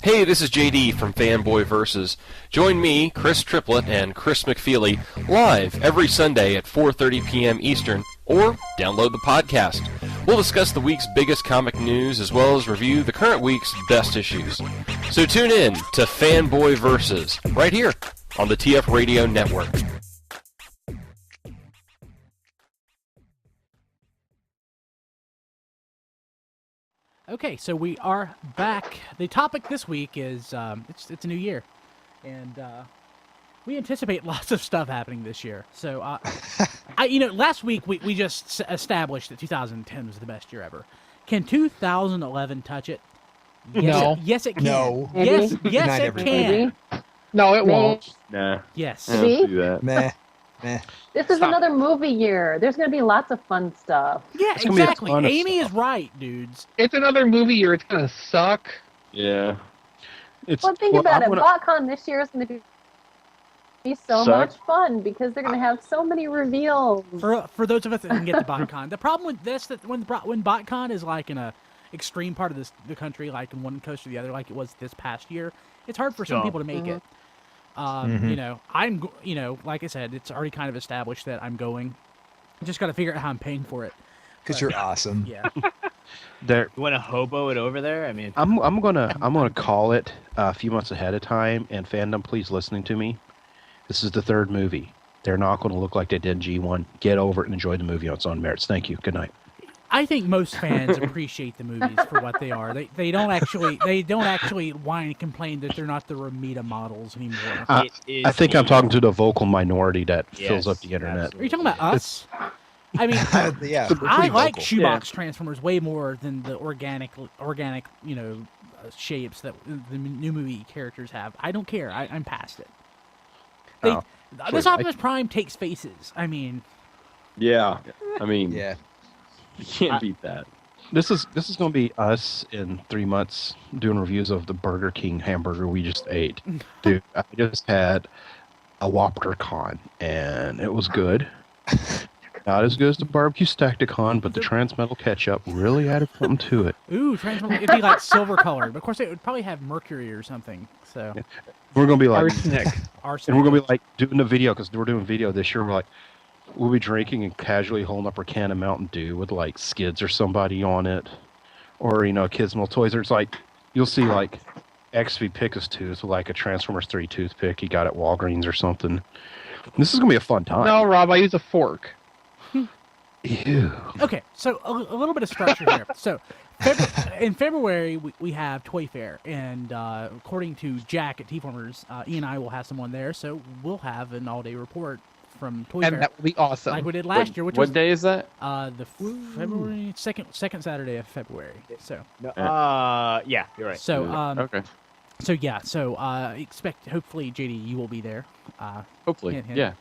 Hey, this is JD from Fanboy Versus. Join me, Chris Triplett, and Chris McFeely live every Sunday at 4:30 p.m. Eastern, or download the podcast. We'll discuss the week's biggest comic news as well as review the current week's best issues. So tune in to Fanboy Versus right here on the TF Radio Network. Okay, so we are back. The topic this week is it's a new year, and we anticipate lots of stuff happening this year. So, last week we just established that 2010 was the best year ever. Can 2011 touch it? Yes, No. Yes, it can. No. Yes, Not yes, it everybody. can. No, it won't. Nah. Yes. I don't See? do that. Meh. This is another movie year. There's going to be lots of fun stuff. Yeah, It's gonna be a exactly. ton of Amy stuff. is right, dudes. It's another movie year. It's gonna suck. Yeah. It's, Well, think about I'm it. gonna- Botcon this year is going to be so Suck. much fun because they're going to have so many reveals. For those of us that can get to Botcon, the problem with this that when Botcon is like in a extreme part of the country, like in one coast or the other, like it was this past year, it's hard for some people to make it. Like I said, it's already kind of established that I'm going. I just got to figure out how I'm paying for it. Because you're awesome. Yeah. You want to hobo it over there? I mean, I'm gonna call it a few months ahead of time. And fandom, please listening to me. This is the third movie. They're not going to look like they did in G1. Get over it and enjoy the movie on its own merits. Thank you. Good night. I think most fans appreciate the movies for what they are. They don't actually whine and complain that they're not the Ramita models anymore. I think I'm talking to the vocal minority that fills up Yes, the internet. Are you talking about us? I mean, Yeah, we're I pretty like vocal. shoebox transformers way more than the organic, shapes that the new movie characters have. I don't care. I'm past it. This Optimus Prime takes faces. I mean, Yeah. I mean, Yeah. you can't beat that. This is going to be us in 3 months doing reviews of the Burger King hamburger we just ate. Dude, I just had a WhopperCon and it was good. Not as good as the barbecue Stacticon, but the Transmetal ketchup really added something to it. ooh, it'd be like silver colored, but of course it would probably have mercury or something. So We're going to be like, Arsenic. and we're going to be like doing the video because we're doing video this year. We're like, we'll be drinking and casually holding up our can of Mountain Dew with like Skids or somebody on it, or Kids Meal Toys. Or it's like you'll see like XV pick his tooth with like a Transformers 3 toothpick he got at Walgreens or something. This is gonna be a fun time. No, Rob, I use a fork. Ew. okay, so a little bit of structure here. So in February, we have Toy Fair, and according to Jack at T-Formers, Ian and I will have someone there, so we'll have an all-day report from Toy Fair. And that will be awesome. Like we did last year. What day is that? The February second Saturday of February. So. Yeah, you're right. So okay. So yeah, expect hopefully JD you will be there. Hopefully, hint. yeah.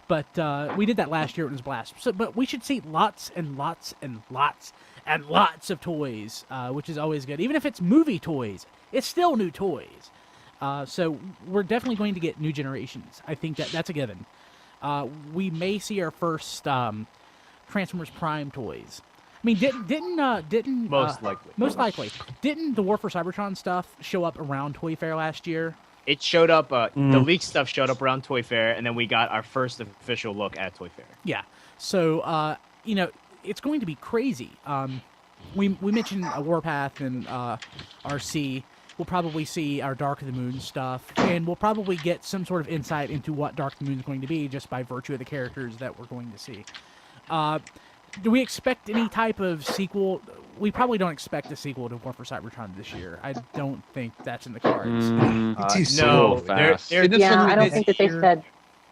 But we did that last year. It was a blast. So, but we should see lots and lots and lots and lots of toys, which is always good. Even if it's movie toys, it's still new toys. So we're definitely going to get new generations. I think that's a given. We may see our first Transformers Prime toys. I mean, didn't most likely didn't the War for Cybertron stuff show up around Toy Fair last year? It showed up. The leaked stuff showed up around Toy Fair, and then we got our first official look at Toy Fair. Yeah. So it's going to be crazy. We mentioned Warpath and RC. We'll probably see our Dark of the Moon stuff, and we'll probably get some sort of insight into what Dark of the Moon is going to be just by virtue of the characters that we're going to see. Do we expect any type of sequel? We probably don't expect a sequel to War for Cybertron this year. I don't think that's in the cards. No, I don't think that they said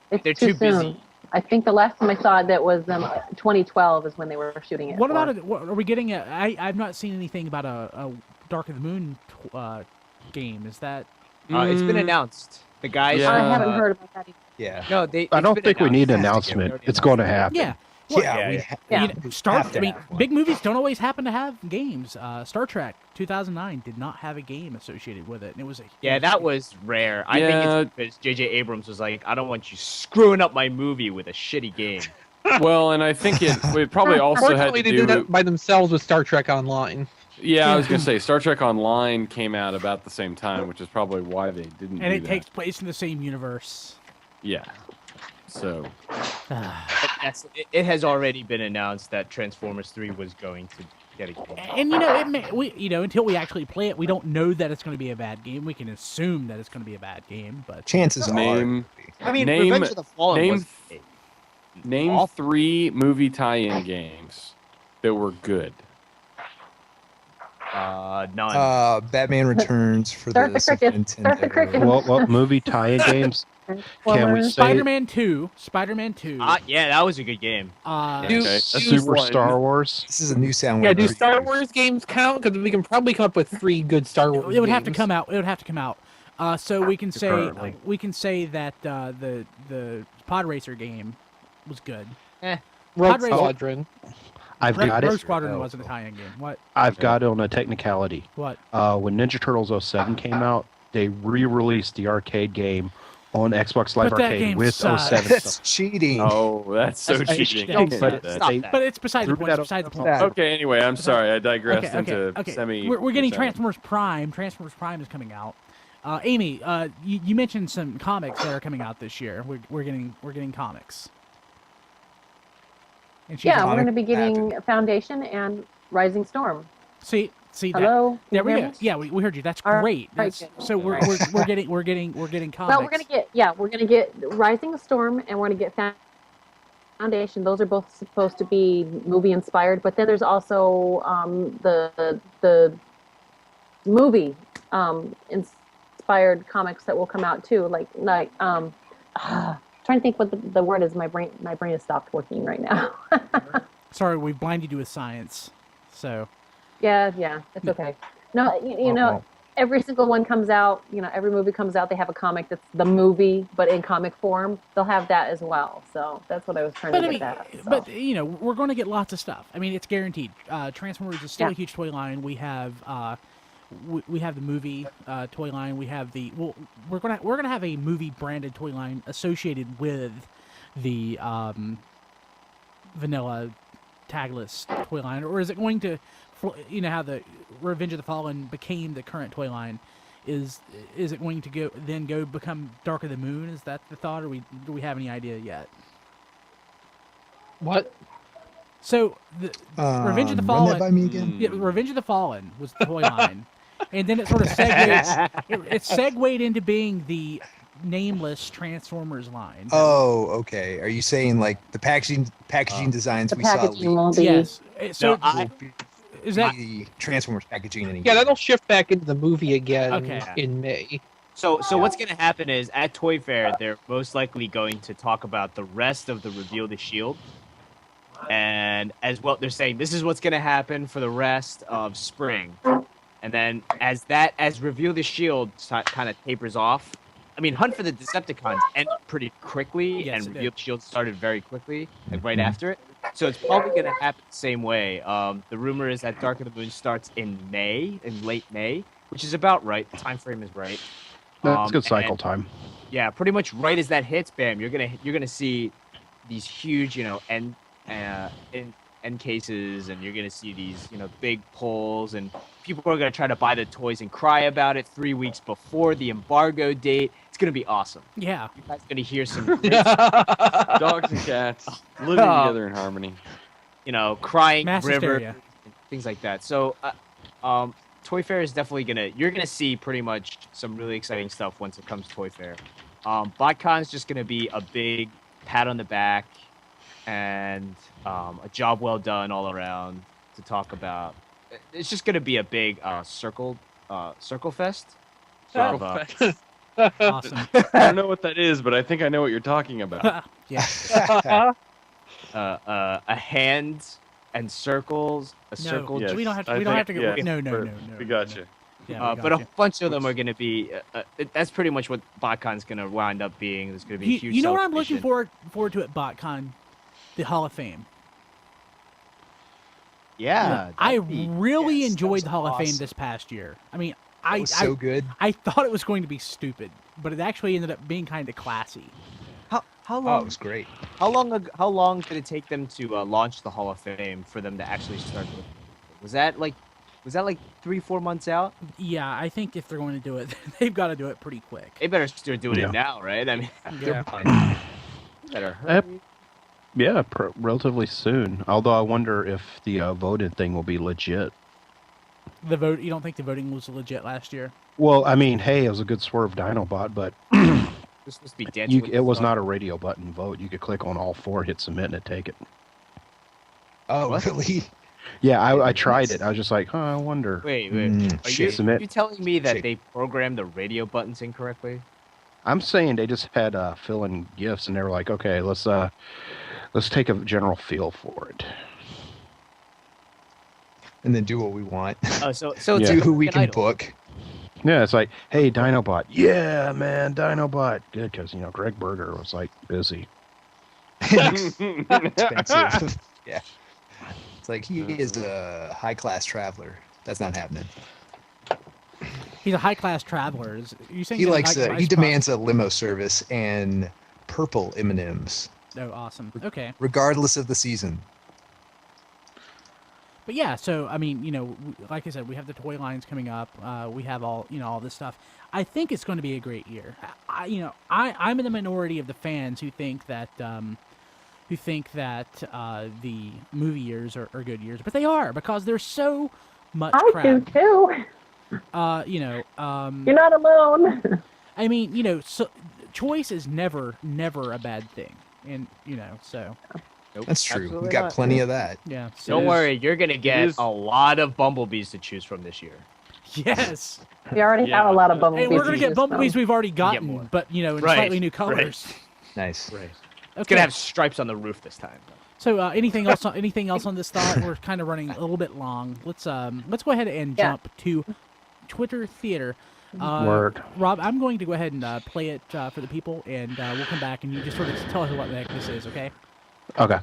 it's too soon. I think the last time I saw it, that was 2012 is when they were shooting it. What about it? Are we getting I've not seen anything about a Dark of the Moon game. Is that? It's been announced. The guys. I haven't heard about that either. Yeah. No, I don't think we need an announcement. It's going to happen. Yeah. Big movies don't always happen to have games. Star Trek 2009 did not have a game associated with it, and it was that was rare. I think it's because J.J. Abrams was like, I don't want you screwing up my movie with a shitty game. Well, and I think it probably also had to they do did that by themselves with Star Trek Online. Yeah, I was going to say, Star Trek Online came out about the same time, which is probably why they didn't And do it takes place in the same universe. Yeah. So. It has already been announced that Transformers 3 was going to get a game. And, until we actually play it, we don't know that it's going to be a bad game. We can assume that it's going to be a bad game, but... Chances are. Revenge of the Fallen Name 3 movie tie-in games that were good. None. Batman Returns for the Super Nintendo. What movie tie-in games? Can we say Spider-Man 2. Spider-Man 2. Yeah, that was a good game. Super Star Wars. This is a new sound. Yeah, do Star Wars games count? Because we can probably come up with 3 good Star Wars. It would have to come out. It would have to come out. So we can say that the Pod Racer game was good. Rogue Squadron. I've got it. Rogue Squadron wasn't a tie-in game. What? I've got it on a technicality. What? When Ninja Turtles 07 came out, they re-released the arcade game on Xbox Live Arcade with 07. That's cheating. Oh, that's so cheating. But it's beside the point. Okay, anyway, I'm sorry. I digressed into semi... We're getting Transformers Prime. Transformers Prime is coming out. Amy, you mentioned some comics that are coming out this year. We're getting comics. Yeah, we're going to be getting Foundation and Rising Storm. See. Hello. There we go. Yeah, we heard you. That's great. So we're getting comics. Well, we're gonna get Rising Storm and we're gonna get Foundation. Those are both supposed to be movie inspired, but then there's also the movie inspired comics that will come out too. Trying to think what the word is. My brain has stopped working right now. Sorry, we blinded you with science. So. Yeah, it's okay. No, you know, every single one comes out. Every movie comes out. They have a comic that's the movie, but in comic form. They'll have that as well. So that's what I was trying to get at. So. But we're going to get lots of stuff. I mean, it's guaranteed. Transformers is still a huge toy line. We have the movie toy line. We have we're gonna have a movie branded toy line associated with the vanilla tagless toy line, or is it going to, how the Revenge of the Fallen became the current toy line? Is it going to go become Dark of the Moon? Is that the thought, or do we have any idea yet? What? So the Revenge of the Fallen. Run that by me again? Yeah, Revenge of the Fallen was the toy line, and then it sort of segued into being the nameless Transformers line. Oh, okay. Are you saying like the packaging designs we saw? Yes. So Is that the Transformers packaging anymore. Yeah, that'll shift back into the movie again Okay. in May. So what's going to happen is at Toy Fair, they're most likely going to talk about the rest of the Reveal the Shield. And as well, they're saying this is what's going to happen for the rest of spring. And then as Reveal the Shield kind of tapers off, I mean, Hunt for the Decepticons ended pretty quickly, Yes, and it Reveal the Shield started very quickly, like right Mhm. after it. So it's probably going to happen the same way. The rumor is that Dark of the Moon starts in late May, which is about right. The time frame is right. That's good cycle and- time. Yeah, pretty much right as that hits, bam, you're gonna see these huge, end cases, and you're gonna see these, big pulls, and people are gonna try to buy the toys and cry about it 3 weeks before the embargo date. It's gonna be awesome. Yeah. You guys are gonna hear some great, Dogs and cats living together in harmony. crying Mass river, hysteria. and things like that. So, Toy Fair is definitely you're gonna see pretty much some really exciting stuff once it comes to Toy Fair. Botcon is just gonna be a big pat on the back and a job well done all around to talk about. It's just gonna be a big circle fest. Awesome. I don't know what that is, but I think I know what you're talking about. Yeah. A hand and circles, a circle. Yes, we don't have to. I We don't have to think- go. yeah, No. We got you. Yeah, But a bunch of them are going to be. That's pretty much what BotCon's going to wind up being. There's going to be a huge. You know what I'm looking celebration. forward to at BotCon? The Hall of Fame. Yeah, I that'd be- really yes, that enjoyed was the Hall of Fame awesome. this past year. I mean, That was so good. I thought it was going to be stupid, but it actually ended up being kind of classy. How Oh, long? it was great. How long did it take them to launch the Hall of Fame for them to actually start? Was that like 3-4 months out? Yeah, I think if they're going to do it, they've got to do it pretty quick. They better start doing Yeah. it now, right? I mean, Yeah. better hurry. Yeah, relatively soon. Although I wonder if the voted thing will be legit. The vote. You don't think the voting was legit last year? Well, I mean, hey, it was a good swerve Dinobot, but This must be dancing. with it the was Stars. not a radio button vote. You could click on all 4, hit submit, and it'd take it. Oh, What? really? Yeah, I tried it. I was just like, I wonder. Wait. Mm, Are shit. you telling me that Shit. they programmed the radio buttons incorrectly? I'm saying they just had fill-in gifts, and they were like, okay, let's take a general feel for it. And then do what we want. Oh, so Yeah. it's Do who we American can Idol. book. Yeah, it's like, hey, Dinobot. Yeah, man, Dinobot. Good, because, Greg Berger was, like, busy. Expensive. Yeah. It's like he is a high-class traveler. That's not happening. He's a high-class traveler. You saying He he's a likes high-class he demands a limo service and purple M&Ms, Oh, awesome. Okay. regardless of the season. But yeah, so I mean, like I said, we have the toy lines coming up. We have all all this stuff. I think it's going to be a great year. I'm in the minority of the fans who think that the movie years are good years, but they are because there's so much I crap. do too. You're You're not alone. I mean, so choice is never a bad thing, and so Nope, That's true. absolutely We got not. plenty of that. yeah. So Don't worry, you're gonna get is- a lot of bumblebees to choose from this year. yes. We already Yeah. have a lot of bumblebees. And we're gonna to get choose from. bumblebees we've already more. gotten, but in Right, slightly new right. colors. Nice. Right. Okay. It's gonna have stripes on the roof this time. So anything else? Anything else on this thought? We're kind of running a little bit long. Let's go ahead and Yeah. jump to Twitter Theater. Word. Rob, I'm going to go ahead and play it for the people, and we'll come back and you just sort of tell us what the heck this is, okay? Okay.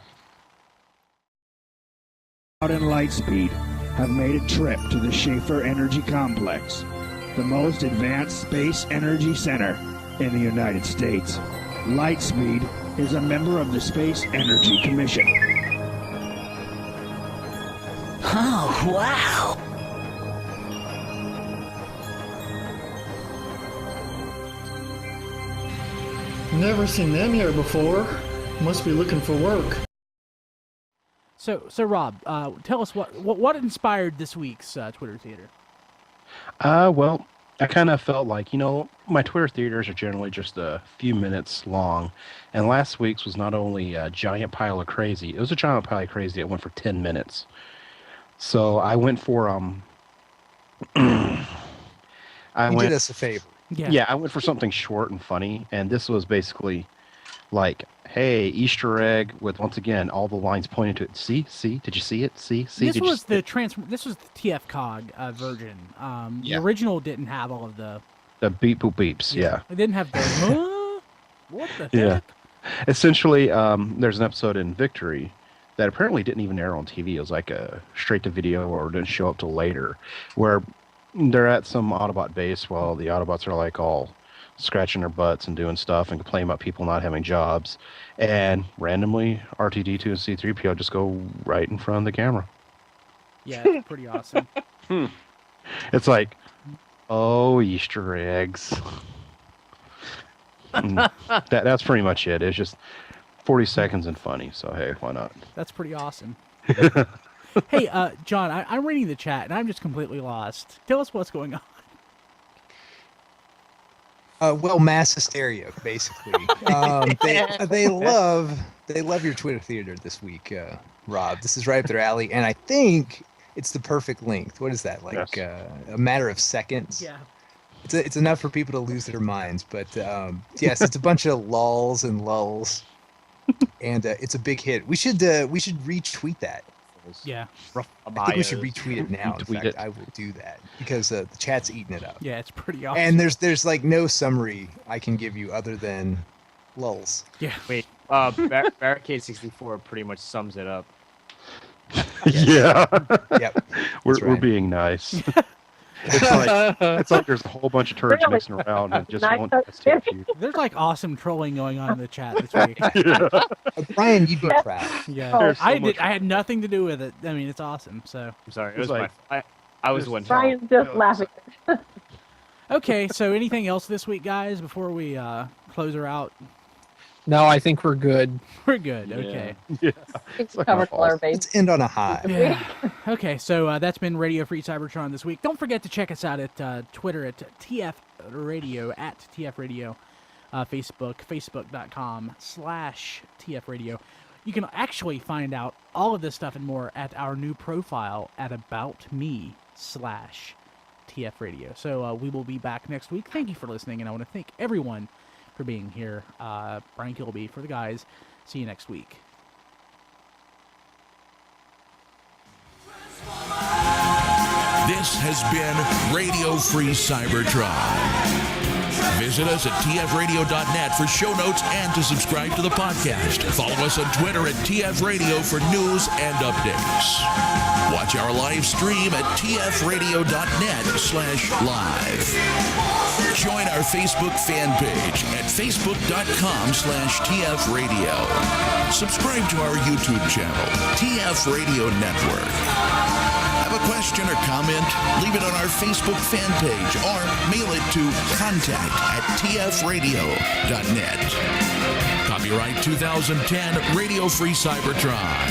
Out and Lightspeed have made a trip to the Schaefer Energy Complex, the most advanced space energy center in the United States. Lightspeed is a member of the Space Energy Commission. Oh, wow. Never seen them here before. Must be looking for work. So Rob, tell us what inspired this week's Twitter Theater. Well, I kind of felt like, my Twitter theaters are generally just a few minutes long. And last week's was not only a giant pile of crazy, it was a giant pile of crazy that went for 10 minutes. So I went for You did us a favor. Yeah, I went for something short and funny, and this was basically like, hey, Easter egg with, once again, all the lines pointing to it. See, did you see it? See. This was the TF Cog version. The original didn't have all of the beep boop beeps. Yeah. It didn't have the what the heck? Essentially, there's an episode in Victory that apparently didn't even air on TV. It was like a straight to video, or didn't show up till later, where they're at some Autobot base while the Autobots are like all scratching their butts and doing stuff and complaining about people not having jobs, and randomly R2-D2 and C-3PO just go right in front of the camera. Yeah, it's pretty awesome. It's like, oh, Easter eggs. That's pretty much it. It's just 40 seconds and funny, so hey, why not? That's pretty awesome. Hey, John, I'm reading the chat, and I'm just completely lost. Tell us what's going on. Well, mass hysteria, basically. They love your Twitter theater this week, Rob. This is right up their alley, and I think it's the perfect length. What is that, like a matter of seconds? Yeah. It's enough for people to lose their minds, but yes, it's a bunch of lulls and and it's a big hit. We should retweet that. Yeah. I think we should retweet it now. In fact, I will do that because the chat's eating it up. Yeah, it's pretty awesome. And there's like no summary I can give you other than lulls. Yeah. Wait, Barricade 64 pretty much sums it up. Yeah. Yep. We're being nice. It's like there's a whole bunch of turds mixing around and just won't escape you. There's like awesome trolling going on in the chat this week. Brian, you'd be proud. Yeah, I had nothing to do with it. I mean, it's awesome. So I'm sorry. It was like, I was one. Brian's just laughing. Okay, so anything else this week, guys, before we close her out? No, I think we're good. We're good. Okay. Yeah. It's covered all our base. Let's end on a high. Yeah. Okay, so that's been Radio Free Cybertron this week. Don't forget to check us out at Twitter at TF Radio, at TF Radio, Facebook, facebook.com/TF Radio. You can actually find out all of this stuff and more at our new profile at aboutme/TF Radio. So we will be back next week. Thank you for listening, and I want to thank everyone for being here. Brian Kilby for the guys. See you next week. This has been Radio Free Cybertron. Visit us at tfradio.net for show notes and to subscribe to the podcast. Follow us on Twitter at tfradio for news and updates. Watch our live stream at tfradio.net/live. Join our Facebook fan page at facebook.com/tfradio. Subscribe to our YouTube channel, TF Radio Network. Have a question or comment? Leave it on our Facebook fan page or mail it to contact@tfradio.net. Copyright 2010 Radio Free Cybertron.